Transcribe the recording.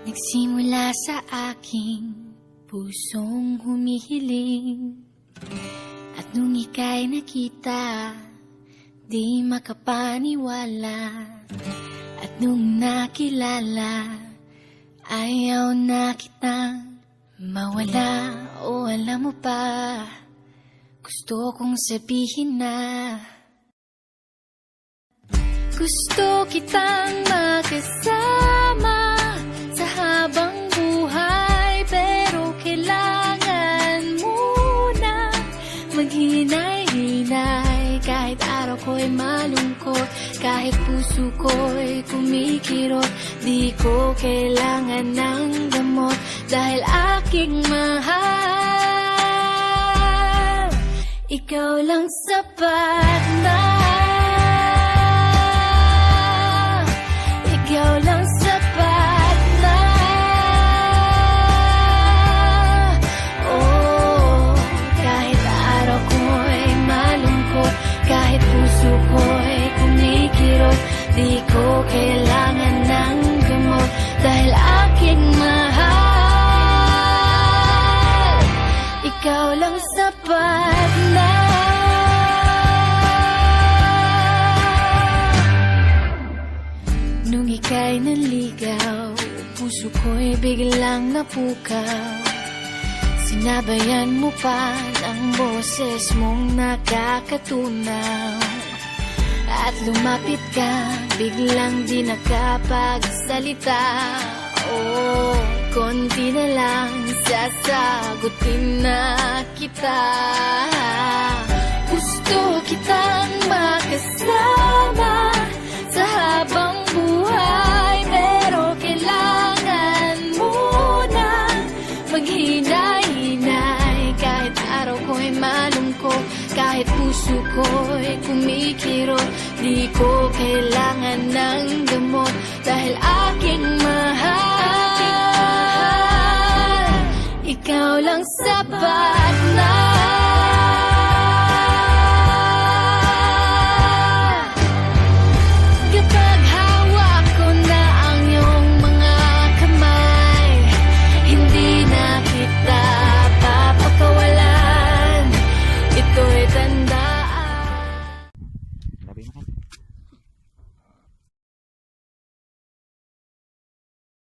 Nagsimula sa aking pusong humihiling, at nung ika'y nakita, di makapaniwala. At nung nakilala, ayaw na kitang mawala. O alam mo ba, gusto kong sabihin na gusto kitang makasama sa habang buhay. Pero kailangan muna maghinay-hinay. Kahit araw ko'y malungkot, kahit puso ko'y kumikirot, di ko kailangan ng gamot dahil aking mahal. Ikaw lang sapat na, ikaw lang sapat na. Oh, kahit araw ko'y malungkot, kahit puso ko'y kumikirot, di ko kailangan ng gamot dahil aking mahal. Ikaw lang sapat na. Nung ika'y nanligaw, puso ko'y biglang napukaw. Sinabayan mo pa ng boses mong nakakatunaw. At lumapit ka, biglang di nakapagsalita. Oh, konti na lang, sasagutin na kita. Gusto kitang makasama sa habang buhay, pero kailangan muna maghinay-hinay. Kahit araw ko'y malungkot, kahit puso ko'y kumikirot, di ko kailangan ng gamot dahil aking mahal. Ikaw lang sapat.